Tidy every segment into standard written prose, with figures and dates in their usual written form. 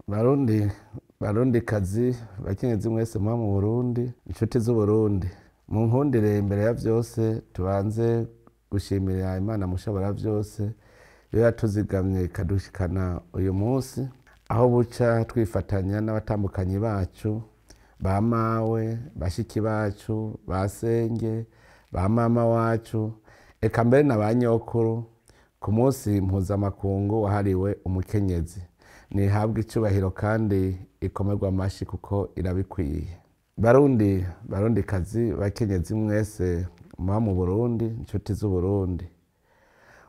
Barundi kazi bakenyezi mwese muba mu Burundi, inshuti z'Uburundi, mu nkundire imbere ya vyose tubanze gushimira Imana mushobora vyose yo yatuzigamye ikadushikana uyu munsi, aho buca twifatanya n'abatambukanyi bacu, ba mawe, bashiki bacu, ba senge, ba mama wacu, eka mbere na ba nyokuru ku munsi mpuzamakungu wahariwe umukenyezi. Nihabwe icubahiro kandi ikomerwa amashi kuko irabikwiye. Barundi kazi bakenyezi mwese muba mu Burundi, inshuti z'Uburundi,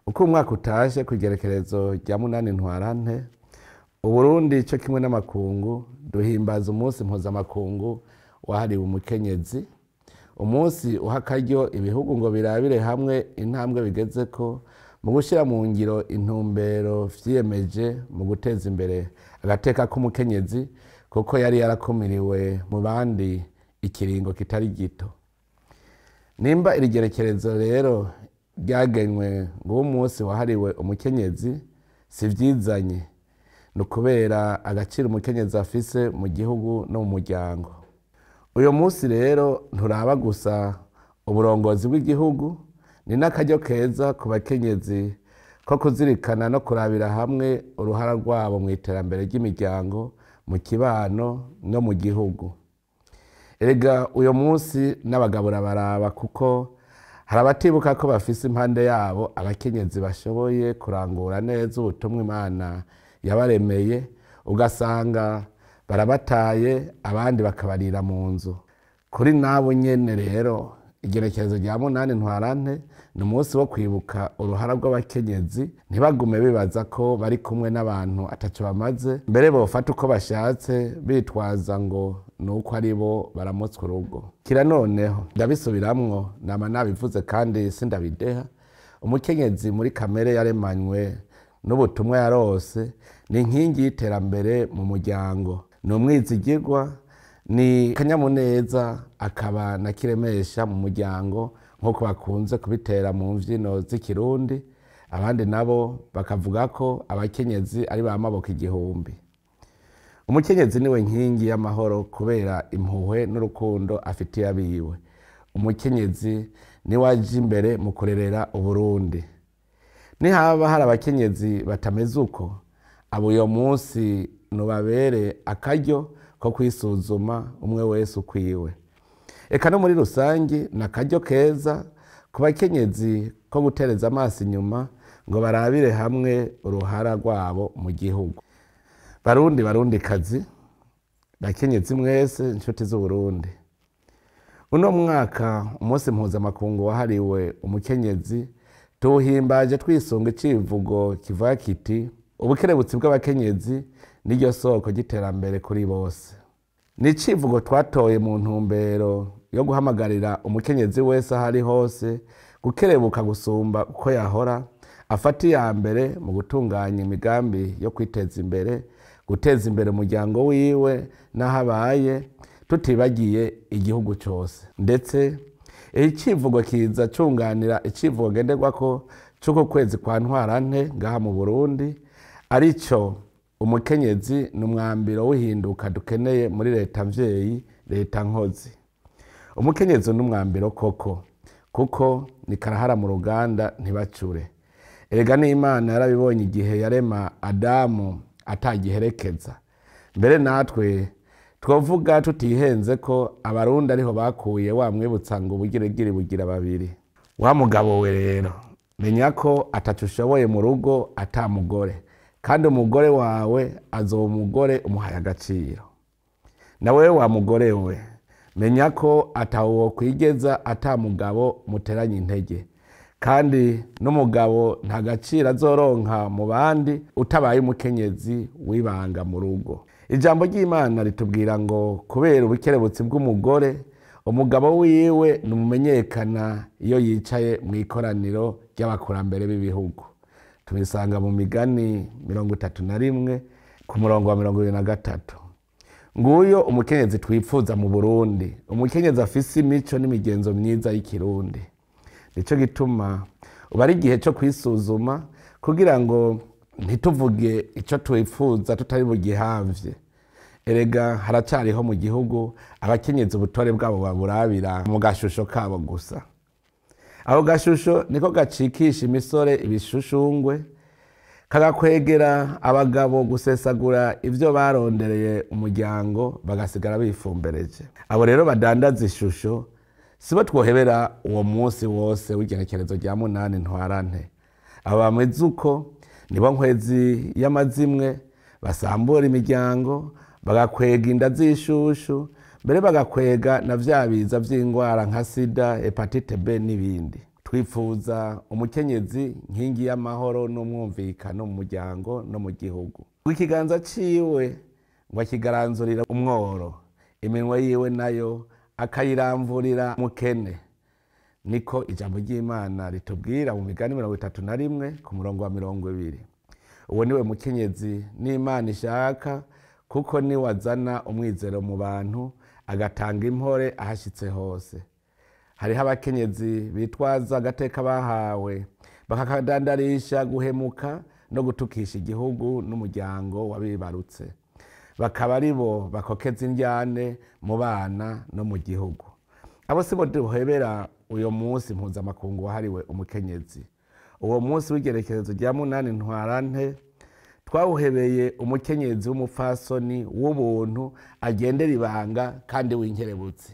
uko umwaka utashe kw'igerekerezo rya 8 Ntwarante, Uburundi co kimwe n'amakungu duhimbaza umunsi mpuzamakungu wahariwe umukenyezi, umunsi uha akaryo ibihugu ngo birabire hamwe intambwe bigezeko mu gushira mu ngiro intumbero vyiyemeje mu guteza imbere agateka k'umukenyezi, kuko yari yarakumiriwe mu bandi ikiringo kitari gito. Nimba iri gerekerezo rero ryagenywe ngo umunsi wahariwe umukenyezi, si vyizanye, nukubera agaciro umukenyezi afise mu gihugu no mu muryango. Uyo munsi rero nturaba gusa uburongozi bw'igihugu, ni n'akaryo keza ku bakenyezi ko kuzirikana no kurabira hamwe uruhara rwabo mu iterambere ry'imiryango, mu kibano no mu gihugu. Erega uyo munsi n'abagabura baraba, kuko hari abatibuka ko bafise impande yabo abakenyezi bashoboye kurangura neza ubutumwa Imana yabaremeye, ugasanga barabataye abandi bakabarira mu nzu. Kuri nabo nyene rero igerekerezo rya 8 Ntwarante ni umunsi wo kwibuka uruhara rw'abakenyezi, ntibagume bibaza ko bari kumwe n'abantu ataco bamaze, mbere bofata uko bashatse bitwaza ngo nuko ari bo baramutswa urugo. Kira noneho ndabisubiramwo, nama nabivuze kandi sindabideha, umukenyezi muri kamere yaremanywe n'ubutumwa yarose, ni inkingi y'iterambere mu muryango, ni umwizigirwa, ni kanyamuneza, akaba na kiremesha mu muryango, nk'uko bakunze kubitera mu mvyino z'ikirundi, abandi nabo bakavuga ko abakenyezi ari ba maboko igihumbi. Umukenyezi niwe nkingi y'amahoro kubera impuhwe n'urukundo afitiye abiwe. Umukenyezi niwe aje imbere mu kurerera Uburundi. Nihaba hari abakenyezi batameze uko, abo uyo munsi nubabere akaryo ko kwisuzuma umwe wese ukwiwe. Eka no muri rusangi na akaryo keza ku bakenyezi ko gutereza amaso inyuma ngo barabire hamwe uruhara rwabo mu gihugu. Barundi kazi bakenyezi mwese, inshuti z'Uburundi, uno mwaka umunsi mpuzamakungu wahariwe umukenyezi tuwuhimbaje twisunga icivugo kivuga kiti ubukerebutsi bw'abakenyezi niryo soko ry'iterambere kuri bose. Ni icivugo twatoye mu ntumbero yo guhamagarira umukenyezi wese ahari hose gukerebuka gusumba uko yahora, afata iya mbere mu gutunganya imigambi yo kwiteza imbere, guteza imbere umuryango wiwe n'aho abaye, tutibagiye igihugu cose. Ndetse icivugo kiza cunganira icivugo ngenderwako c'uko kwezi kwa Ntwarante ngaha mu Burundi, arico umukenyezi ni umwambiro w'ihinduka dukeneye muri leta mvyeyi, leta nkozi. Umukenyezi ni umwambiro koko, kuko ni karahara mu ruganda ntibacure. Erega n'Imana yarabibonye igihe yarema Adamu atagiherekeza. Mbere natwe twovuga tutihenze ko Abarundi ariho bakuye wa mwibutsa ngo ubugirigiri bugira babiri. Wa mugabo we rero, menya ko ataco ushoboye mu rugo ata mugore, kandi umugore wawe azoba umugore umuhaye agaciro. Na wewe wa mugore we, menya ko atawo kwigeza ata mugabo muteranye intege, kandi n'umugabo nta gaciro azoronka mu bandi utabaye umukenyezi wibanga mu rugo. Ijambo ry'Imana ritubwira ngo kubera ubukerebutsi bw'umugore, umugabo wiwe numumenyekana iyo yicaye mu ikoraniro ry'abakurambere b'ibihugu. Tubisanga mu Migani 31 ku murongo wa 23. Nguyo umukenyezi twipfuza mu Burundi, umukenyezi afise imico n'imigenzo myiza y'ikirundi. Nico gituma uba ari igihe cyo kwisuzuma kugira ngo ntituvuge icyo twifuza tutari bugihamvye. Erega haracariho mu gihugu abakenyezi ubutore bwabo baburabira mu gashusho kabo gusa. Ako gashusho niko gacikisha imisore ibishushungwe, kagakwegera abagabo gusesagura ivyo barondereye umuryango bagasigara bifumbereje. Abo rero badandaza ishusho sibo twohebera uwo munsi wose w'igenekerezo rya 8 ntwarante. Abo bameze uko nibo nkwezi y'amazimwe basambura imiryango, bagakwega inda z'ishushu, mbere bagakwega na vya biza vy'ingwara nka sida, hepatite B n'ibindi. Twifuza umukenyezi nkingi y'amahoro n'umwumvikano mu muryango no mu gihugu. Ikiganza ciwe ngo akigaranzurira umworo, iminwe yiwe nayo akayiramvurira mukene. Niko ijambo ry'Imana ritubwira mu Migani 31 ku murongo wa 20. Uwo niwe mukenyezi n'Imana ishaka, kuko ni wazana umwizero mu bantu, agatanga impore ahashitse hose. Hariho abakenyezi bitwaza agateka bahawe, bakakadandarisha guhemuka no gutukisha igihugu n'umuryango wabibarutse. Bakaba aribo bakokeza indyane mu bana no mu gihugu. Abo sibo duhebera uyo munsi mpuzamakungu wahariwe umukenyezi. Uwo munsi w'igerekerezo rya 8 ntwarante twawuhebeye umukenyezi w'umupfasoni w'ubuntu agendera ibanga kandi w'inkerebutsi.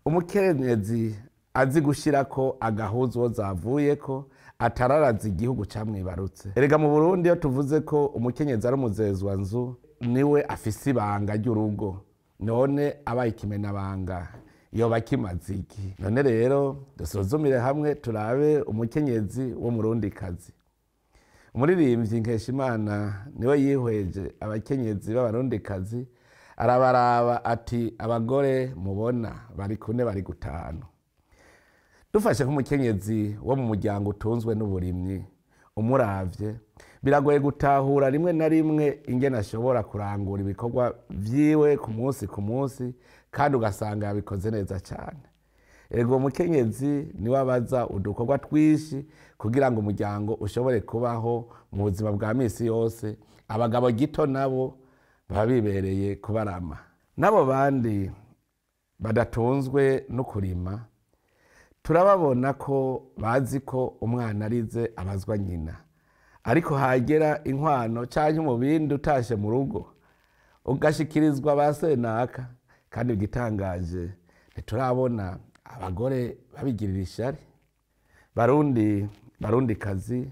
Umukenyezi azi gushirako agahuzu wo zavuyeko, atararaza igihugu camwibarutse. Erega mu Burundi iyo tuvuze ko umukenyezi ari umuzezwa nzu, niwe afise ibanga ry'urugo. None abaye ikimenabanga yoba kimaze iki? None rero dusuzumire hamwe turabe umukenyezi wo Murundikazi. Umuririmbyi Nkeshimana niwe yihweje abakenyezi b'Abarundikazi, arabaraba ati abagore mubona bari kune bari gutanu. Dufashe nk'umukenyezi wo mu muryango utunzwe n'uburimyi, umuravye biragoye gutahura rimwe na rimwe ingene ashobora kurangura ibikorwa vyiwe ku munsi kandi ugasanga yabikoze neza cyane. Ego umukenyezi niwe abaza udukorwa twishi kugira ngo umuryango ushobore kubaho mu buzima bwa misi yose. Abagabo gito nabo baba bibereye kubarama. Nabo bandi badatunzwe no kurima, turababona ko bazi ko umwana arize abazwa nyina. Ariko hagera inkwano canke umubindi utashe mu rugo, ugashikirizwa ba senaka, kandi igitangaje ntiturabona abagore babigirira ishari. Barundikazi,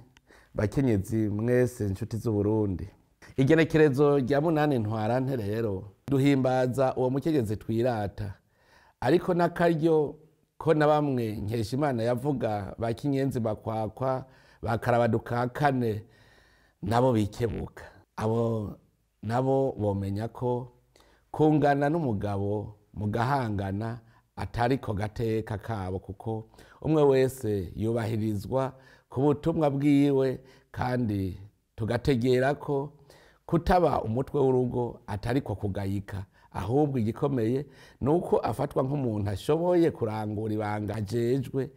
bakenyezi mwese inshuti z'Uburundi, igenekerezo rya 8 ntwarante rero duhimbaza uwo mukenyezi twirata. Ariko n'akaryo ko na bamwe Nkeshimana yavuga ba Kinyenzi bakwakwa bakarabaduka kane nabo bikebuka. Abo nabo bomenya ko kungana n'umugabo mugahangana atari ko gateka kabo, kuko umwe wese yubahirizwa ku butumwa bwiwe, kandi tugategera ko kutaba umutwe w'urugo atari ko kugayika, ahubwo igikomeye nuko afatwa nk'umuntu ashoboye kurangura ibanga ajejwe,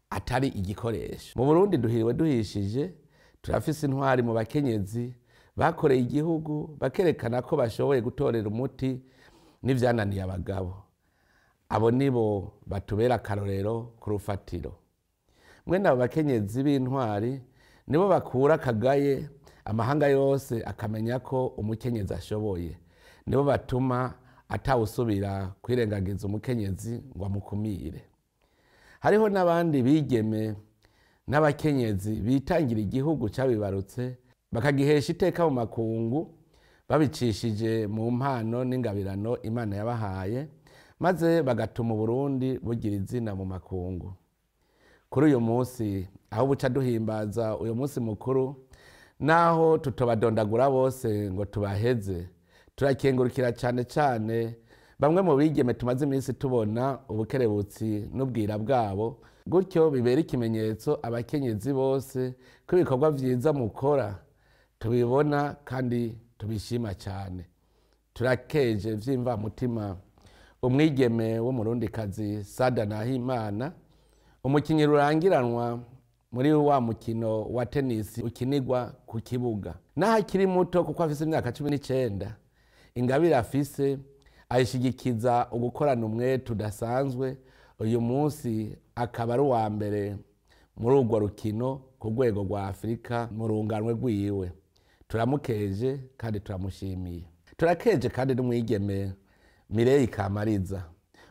atari igikoresho. Mu Burundi duhiriwe duhishije, turafise intwari mu bakenyezi bakoreye igihugu, bakerekana ko bashoboye gutorera umuti n'ivyananiye abagabo. Abo nibo batubera akarorero ku rufatiro. Mwene abo bakenyezi b'intwari nibo bakura kagaye amahanga yose akamenya ko umukenyezi ashoboye. Nibo batuma atawusubira kwirengagiza umukenyezi ngo amukumire. Hariho n'abandi bigeme n'abakenyezi bitangira igihugu cabibarutse, bakagihesha iteka mu makungu, babicishije mu mpano n'ingabirano Imana yabahaye, maze bagatuma Burundi bugira izina mu makungu. Kuri uyu munsi aho buca duhimbaza uyu munsi mukuru, naho tutobadondagura bose ngo tubaheze, turakengurukira cyane cyane bamwe mu bigeme tumaze iminsi tubona ubukerebutsi n'ubwira bwabo, gutyo bibera ikimenyetso abakenyezi bose ko ibikorwa vyiza mukora tubibona kandi tubishima cyane. Turakeje vyimva mutima umwigeme wo Murundikazi Sada Nahimana, umukinyi rurangiranwa muri wa mukino wa tenisi ukinirwa ku kibuga. Naho akiri muto kuko afise imyaka 19, ingabire afise ayishigikiza ugukorana umwete udasanzwe. Uyu munsi akaba ari uwa mbere muri urwo rukino ku rwego rwa Afurika mu runganwe rwiwe. Turamukeje kandi turamushimiye. Turakeje kandi n'umwigeme Mireille Kamariza,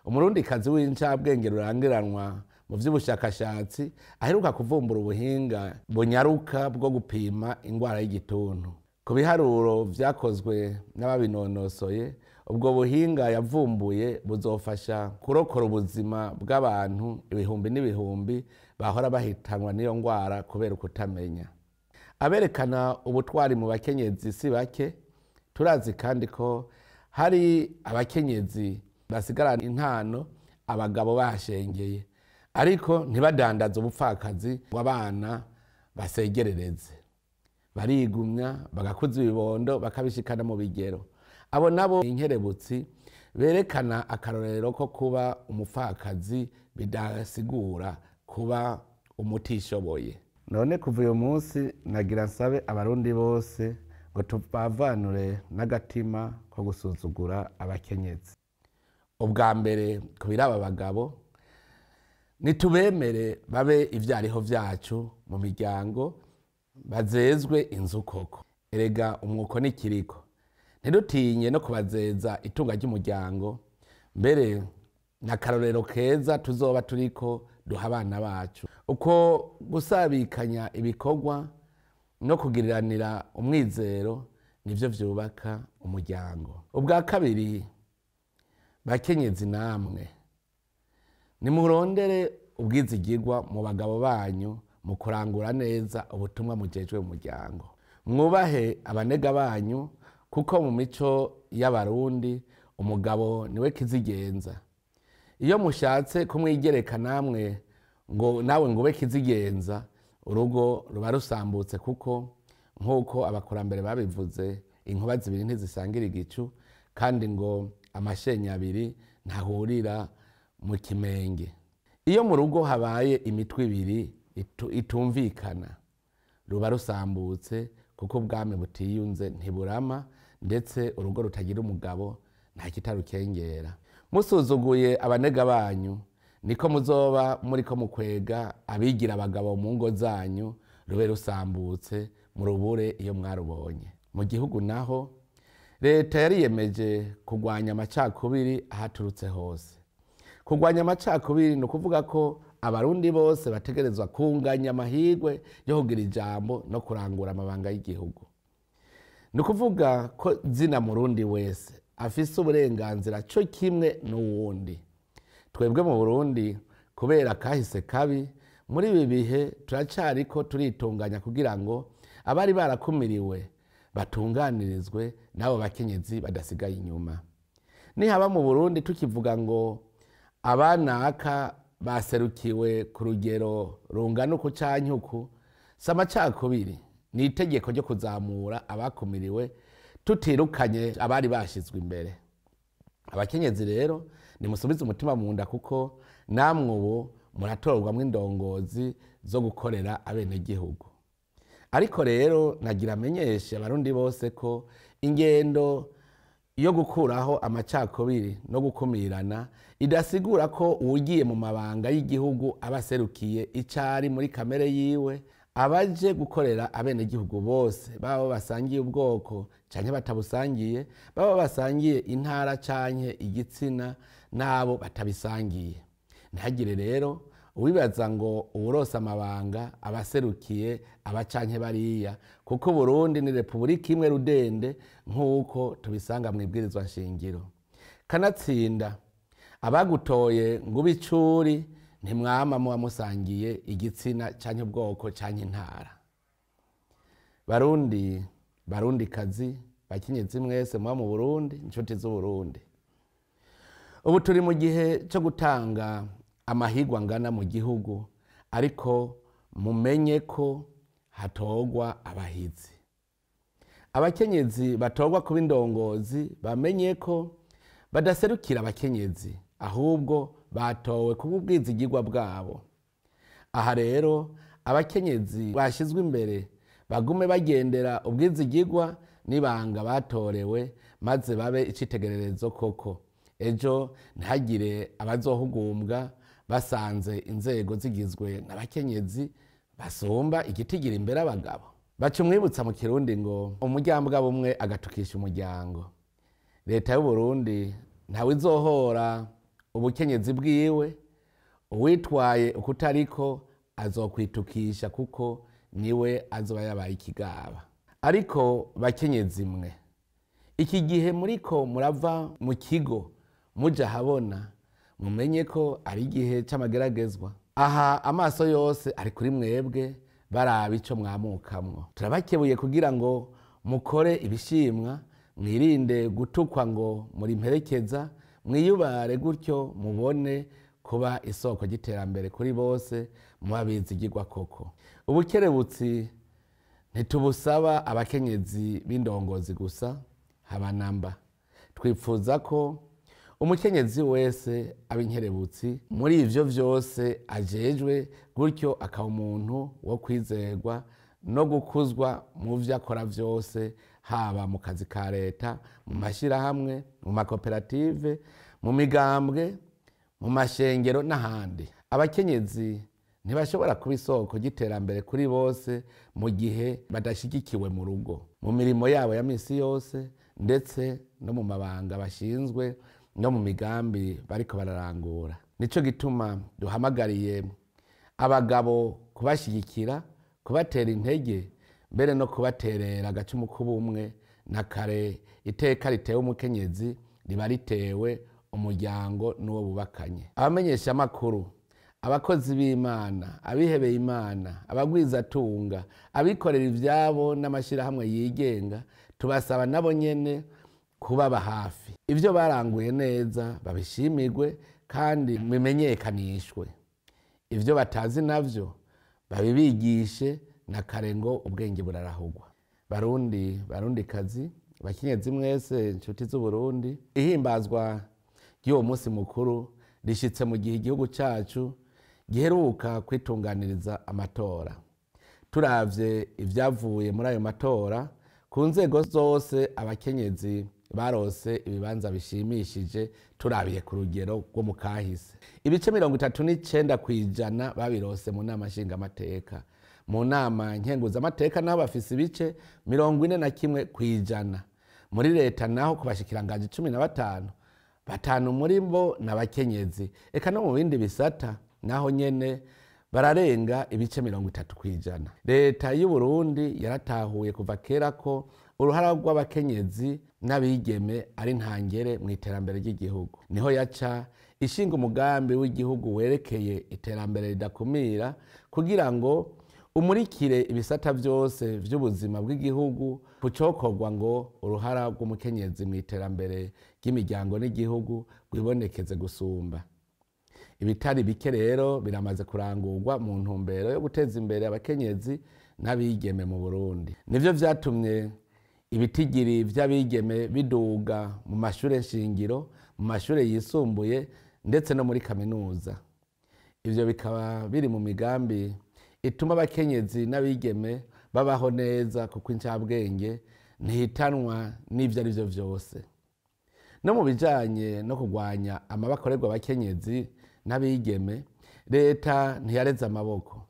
umurundikazi w'incabwenge rurangiranwa mu vy'ubushakashatsi, aheruka kuvumbura ubuhinga bunyaruka bwo gupima ingwara y'igituntu. Ku biharuro vyakozwe n'ababinonosoye, ubwo buhinga yavumbuye buzofasha kurokora ubuzima bw'abantu ibihumbi n'ibihumbi bahora bahitanwa n'iyo ngwara kubera ukutamenya. Aberekana ubutwari mu bakenyezi si bake. Turazi kandi ko hari abakenyezi basigarana intano abagabo bashengeye, ariko ntibadandaza ubupfakazi ngo abana basegerereze. Barigumya bagakuza ibibondo bakabishikana mu bigero. Abo nabo inkerebutsi berekana akarorero ko kuba umupfakazi bidasigura kuba umutishoboye. None kuva uyu munsi nagira nsabe abarundi bose ngo tubavanure n'agatima ko gusuzugura abakenyezi. Ubwa mbere kubiraba abagabo, nitubemere babe ivyariho vyacu mu miryango, bazezwe inzu koko. Erega umwuko n'ikiriko. Ntidutinye no kubazeza itunga ry'umuryango, mbere n'akarorero keza tuzoba turiko duha abana bacu. Uko gusabikanya ibikorwa no kugiriranira umwizero nivyo vyubaka umuryango. Ubwa kabiri, bakenyezi namwe nimurondere ubwizigirwa mu bagabo banyu mu kurangura neza ubutumwa mujejwe mu muryango. Mwubahe abanega banyu kuko mu mico y'abarundi umugabo niwe kizigenza. Iyo mushatse kumwigereka namwe ngo nawe ngube kizigenza, urugo ruba rusambutse kuko nk'uko abakurambere babivuze, inkuba zibiri ntizisangira igicu, kandi ngo amashenya abiri ntahurira mu kimenge. Iyo mu rugo habaye imitwe ibiri itumvikana, ruba rusambutse kuko ubwami butiyunze ntiburama, ndetse urugo rutagira umugabo nta kitarukengera. Musuzuguye abanega banyu, niko muzoba muriko mukwega abigira abagabo mu ngo zanyu, rube rusambutse murubure iyo mwarubonye. Mu gihugu naho leta yariyemeje kugwanya amacakubiri ahaturutse hose. Kugwanya amacakubiri ni ukuvuga ko abarundi bose bategerezwa kunganya amahirwe yo kugira ijambo no kurangura amabanga y'igihugu. Ni ukuvuga ko zina murundi wese afise uburenganzira cyo kimwe n'uwundi. Twebwe mu Burundi kubera kahise kabi, muri ibi bihe turacariko turitunganya kugira ngo abari barakumiriwe batunganirizwe nabo bakenyezi badasigaye inyuma. Nihaba mu Burundi tukivuga ngo abanaka baserukiwe ku rugero rungana uku canke uku, si amacakubiri, ni itegeko ryo kuzamura abakumiriwe tutirukanye abari bashizwe imbere. Abakenyezi rero nimusubize umutima mu nda kuko namwe ubu muratorwamwo indongozi zo gukorera abenegihugu. Ariko rero nagira amenyeshe abarundi bose ko ingendo yo gukuraho amacakubiri no gukumirana idasigura ko ugiye mu mabanga y'igihugu abaserukiye icari muri kamere yiwe, abaje gukorera abenegihugu bose, baba basangiye ubwoko canke batabusangiye, baba basangiye intara canke igitsina nabo batabisangiye. Ntihagire rero uwibaza ngo uwurose amabanga abaserukiye abacanke bariya, kuko Burundi ni repubulika imwe rudende nk'uko tubisanga mu ibwirizwa nshingiro. Kanatsinda abagutoye ngo ube icuri ntimwama muba musangiye igitsina canke ubwoko canke intara. Barundi, barundikazi, bakenyezi mwese muba mu Burundi, inshuti z'Uburundi, ubu turi mu gihe cyo gutanga amahirwe angana mu gihugu, ariko mumenye ko hatogwa abahizi. Abakenyezi batogwa kuba indongozi bamenye ko badaserukira abakenyezi, ahubwo batowe kuba ubwizigirwa bwabo. Aha rero abakenyezi bashizwe imbere bagume bagendera ubwizigirwa n'ibanga batorewe maze babe icitegererezo koko. Ejo ntihagire abazohugumbwa basanze inzego zigizwe n'abakenyezi basumba igitigira imbere abagabo. Baca umwibutsa mu Kirundi ngo umuryambwa bumwe agatukisha umuryango. Leta y'u Burundi ntawe izohora ubukenyezi bwiwe, uwitwaye ukutariko azokwitukisha kuko niwe azoba yabaye ikigaba. Ariko bakenyezi mwe, iki gihe muriko murava mu kigo muja habona, mumenye ko ari igihe c'amageragezwa. Aha amaso yose ari kuri mwebwe baraba ico mwamukamwo. Turabakebuye kugira ngo mukore ibishimwa, mwirinde gutukwa ngo muri mperekeza, mwiyubare gutyo mubone kuba isoko ry'iterambere kuri bose, mubabizigirwa koko. Ubukerebutsi ntitubusaba abakenyezi b'indongozi gusa, habanamba. Twipfuza ko umukenyezi wese ab'inkerebutsi muri ivyo vyose ajejwe, gutyo akaba umuntu wo kwizerwa no gukuzwa mu vyo akora vyose, haba mu kazi ka leta, mu mashirahamwe, mu makoperative, mu migambwe, mu mashengero n'ahandi. Abakenyezi ntibashobora kuba isoko ry'iterambere kuri bose mu gihe badashigikiwe mu rugo, mu mirimo yabo ya misi yose, ndetse no mu mabanga bashinzwe no mu migambi bariko bararangura. Nico gituma duhamagariye abagabo kubashigikira, kubatera intege, mbere no kubaterera agacumu k'ubumwe, na kare iteka ritewe umukenyezi riba ritewe umuryango n'uwo bubakanye. Abamenyesha amakuru, abakozi b'Imana, abihebeye Imana, abagwizatunga, abikorera ivyabo n'amashirahamwe yigenga, tubasaba nabo nyene kubaba hafi. Ivyo baranguye neza babishimirwe kandi bimenyekanishwe. Ivyo batazi navyo babibigishe, na kare ngo ubwenge burarahugwa. Barundikazi, bakenyezi mwese, inshuti z'u Burundi, ihimbazwa ry'uwo munsi mukuru rishitse mu gihe igihugu cacu giheruka kwitunganiriza amatora. Turavye ivyavuye muri ayo matora, ku nzego zose abakenyezi barose ibibanza bishimishije turabiye ku rugero rwo mu kahise. Ibice 39% babirose mu nama nshingamateka. Mu nama nkenguzamateka naho bafise ibice 41%. Muri leta naho ku bashikiranganji 15, 5 muri bo n'abakenyezi. Eka no mu bindi bisata naho nyene bararenga ibice 30%. Leta y'u Burundi yaratahuye kuva kera ko uruhara rw'abakenyezi n'abigeme ari ntangere mu iterambere ry'igihugu. Niho yaca ishinga umugambi w'igihugu werekeye iterambere ridakumira, kugira ngo umurikire ibisata vyose vy'ubuzima bw'igihugu, kucokorwa ngo uruhara rw'umukenyezi mu iterambere ry'imiryango n'igihugu rwibonekeze gusumba. Ibitari bike rero biramaze kurangurwa mu ntumbero yo guteza imbere abakenyezi n'abigeme mu Burundi. Nivyo vyatumye ibitigiri vy'abigeme biduga mu mashure shingiro, mu mashure yisumbuye, ndetse no muri kaminuza. Ivyo bikaba biri mu migambi ituma abakenyezi n'abigeme babaho neza, kuko incabwenge ntihitanwa n'ivyo ari vyo vyose. No mu bijanye no kurwanya amabakorerwa abakenyezi n'abigeme, leta ntiyareze amaboko.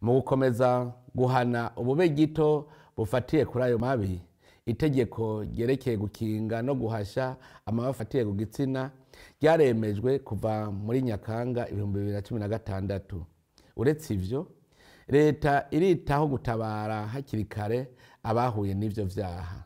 Mu gukomeza guhana ubube gito bufatiye kuri ayo mabi, itegeko ryerekeye gukinga no guhasha amabi afatiye ku gitsina ryaremejwe kuva muri Nyakanga 2016. Uretse ivyo, leta iritaho gutabara hakiri kare abahuye n'ivyo vyaha.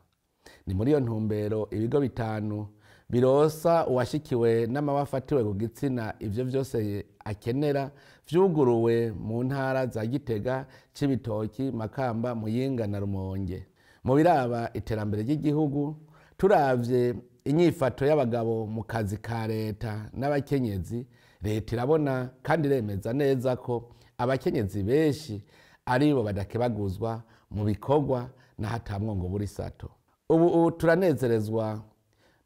Ni muri iyo ntumbero ibigo 5 birosa uwashikiwe n'amabi afatiwe ku gitsina ivyo vyose akenera vyuguruwe mu ntara za Gitega, Cibitoki, Makamba, Muyinga na Rumonge. Mu biraba iterambere ry'igihugu, turavye inyifato y'abagabo mu kazi ka leta n'abakenyezi, leta irabona kandi iremeza neza ko abakenyezi benshi aribo badakebaguzwa mu bikorwa n'ahatamwo ngo buri sato. Ubu turanezerezwa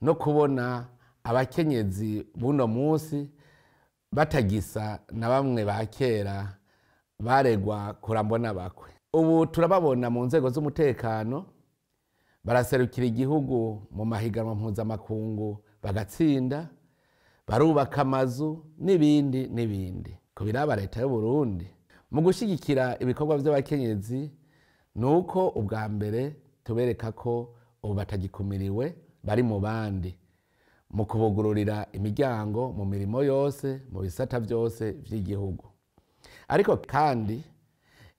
no kubona abakenyezi buno munsi batagisa na bamwe ba kera baregwa kurambona bakwe. Ubu turababona mu nzego z'umutekano baraserukira igihugu mu mahiganwa mpuzamakungu bagatsinda, barubaka amazu n'ibindi n'ibindi. Ku biraba leta y'u Burundi mu gushyigikira ibikorwa by'abakenyezi nuko ubwa mbere tubereka ko ubu batagikumiriwe, bari mu bandi mu kubugururira imiryango mu mirimo yose, mu bisata byose by'igihugu. Ariko kandi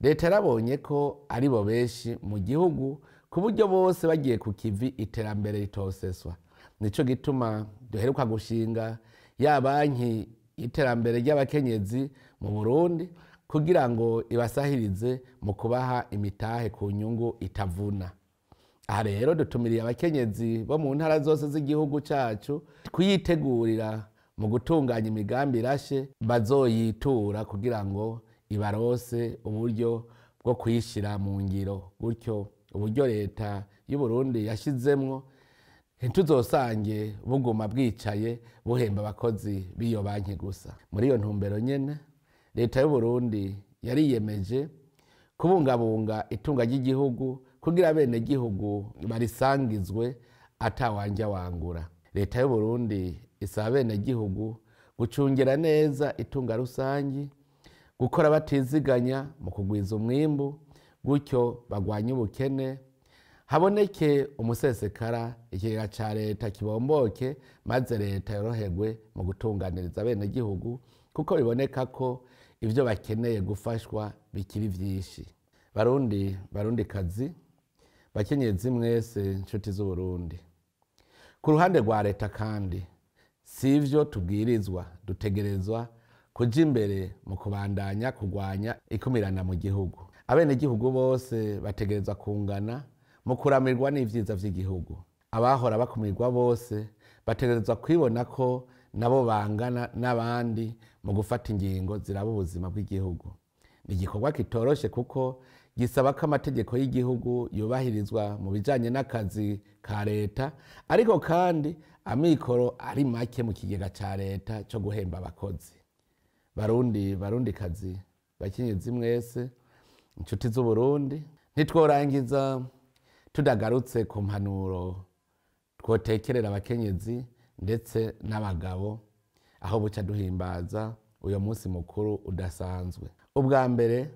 leta yarabonye ko ari bo benshi mu gihugu ku buryo bose bagiye ku kivi iterambere ritoseswa. Nico gituma duheruka gushinga ya banki y'iterambere ry'abakenyezi mu Burundi kugira ngo ibasahirize mu kubaha imitahe ku nyungu itavuna. Aha rero dutumiriye abakenyezi bo mu ntara zose z'igihugu cyacu kuyitegurira mu gutunganya imigambi irashe bazoyitura kugira ngo ibarose uburyo bwo kuyishyira mu ngiro. Gutyo uburyo leta y'u Burundi yashizemwo ntituzosange buguma bwicaye buhemba abakozi b'iyo banki gusa. Muri iyo ntumbero nyene leta y'u Burundi yariyemeje kubungabunga itunga ry'igihugu kugira bene gihugu barisangizwe atawanja wangura. Leta y'u Burundi isaba bene gihugu gucungera neza itunga rusangi, gukora batiziganya mu kugwiza umwimbu, gutyo bagwanye ubukene, haboneke umusesekara, ikigega ca leta kibomboke, maze leta yoroherwe mu gutunganiriza bene gihugu kuko biboneka ko ivyo bakeneye gufashwa bikiri vyinshi. Barundi kazi, bakenyezi mwese nshuti z'u Burundi, ku ruhande rwa leta kandi sivyo tubwirizwa, dutegerezwa kuja imbere mu kubandanya kugwanya ikumirana mu gihugu. Abene gihugu bose bategerezwa kungana mu kuramirwa n'ivyiza vy'igihugu. Abahora bakumirwa bose bategerezwa kwibona ko nabo bangana n'abandi mu gufata ingingo ziraba ubuzima bw'igihugu. Ni igikorwa kitoroshe kuko gisaba ko amategeko y'igihugu yubahirizwa mu bijanye n'akazi ka leta, ariko kandi amikoro ari make mu kigega ca leta co guhemba abakozi. Barundi kazi, bakenyezi mwese inshuti z'u Burundi, ntitworangiza tudagarutse ku mpanuro twotekerera abakenyezi ndetse n'abagabo aho buca duhimbaza uyo munsi mukuru udasanzwe. Ubwa mbere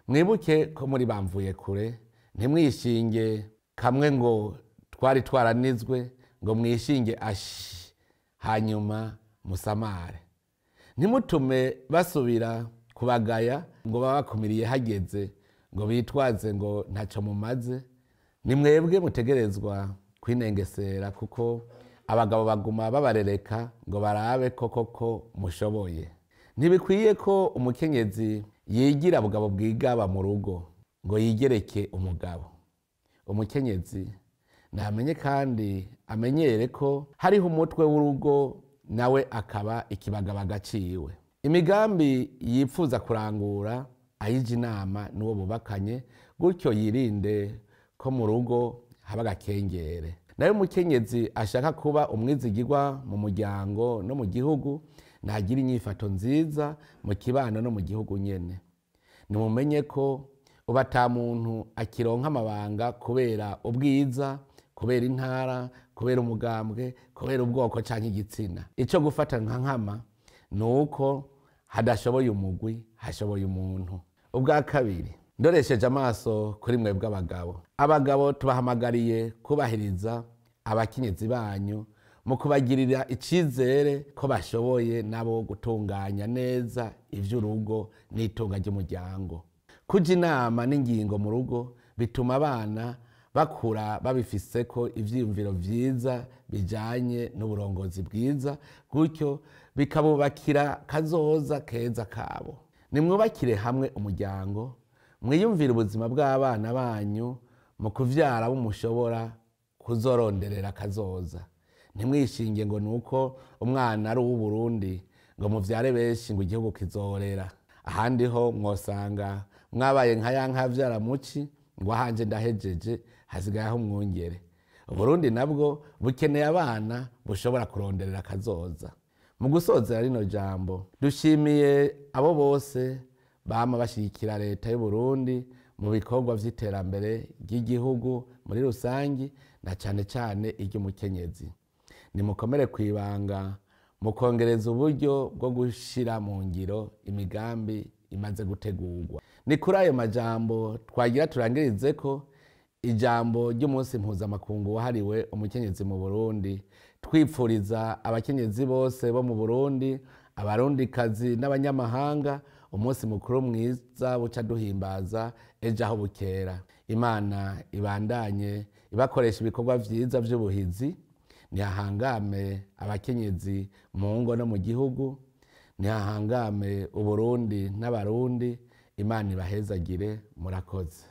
mwibuke ko muri bamvuye kure, ntimwishinge kamwe ngo twari twaranizwe, ngo mwishinge ashi hanyuma musamare. Ntimutume basubira kubagaya ngo babakumiriye hageze, ngo bitwaze ngo ntaco mumaze. Ni mwebwe mutegerezwa kwinengesera kuko abagabo baguma babarereka ngo barabe koko mushoboye. Ntibikwiye ko umukenyezi yigira bugabo bwigaba mu rugo ngo yigereke umugabo. Umukenyezi namenye kandi amenyere ko hariho umutwe w'urugo nawe akaba ikibagabaga ciwe. Imigambi yipfuza kurangura ayije inama n'uwo bubakanye, gutyo yirinde ko mu rugo haba agakengere. Nayo umukenyezi ashaka kuba umwizigirwa mu muryango no mu gihugu, nagira inyifato nziza mu kibano no mu gihugu nyene. Nimumenye ko uba ata muntu akironka amabanga kubera ubwiza, kubera intara, kubera umugambwe, kubera ubwoko canke igitsina. Ico gufata nka nkama nuko hadashoboye umugwi, hashoboye umuntu. Ubwa kabiri, ndoresheje amaso kuri mwebwe abagabo. Abagabo tubahamagariye kubahiriza abakenyezi banyu mu kubagirira icizere ko bashoboye nabo gutunganya neza ivy'urugo n'itunga ry'umuryango. Kuja inama n'ingingo mu rugo bituma abana bakura babifiseko ivyiyumviro vyiza bijanye n'uburongozi bwiza, gutyo bikabubakira kazoza keza kabo. Nimwubakire hamwe umuryango, mwiyumvire ubuzima bw'abana banyu mu kuvyara bumushobora kuzoronderera kazoza. Ntimwishinge ngo nuko umwana ari uw'u Burundi ngo muvyare benshi ngo igihugu kizorera. Ahandi ho mwosanga mwabaye nka ya nkavyara muci ngo ahanje ndahejeje hasigaye aho mwongere. Uburundi nabwo bukeneye abana bushobora kuronderera kazoza. Mu gusozera rino jambo, dushimiye abo bose bama bashigikira leta y'u Burundi mu bikorwa vy'iterambere ry'igihugu muri rusangi na cane cane iry'umukenyezi. Nimukomere kwibanga mu kongereza uburyo bwo gushira mu ngiro imigambi imaze gutegurwa. Ni kuri ayo majambo twagira turangirize ko ijambo ry'umunsi mpuzamakungu wahariwe umukenyezi mu Burundi, twipfuriza abakenyezi bose bo mu Burundi, abarundikazi n'abanyamahanga umunsi mukuru mwiza buca duhimbaza ejo aho bukera. Imana ibandanye ibakoresha ibikorwa vyiza vy'ubuhizi, nihahangame abakenyezi mu ngo no mu gihugu, nihahangame Uburundi n'abarundi. Imana ibahezagire, murakoze.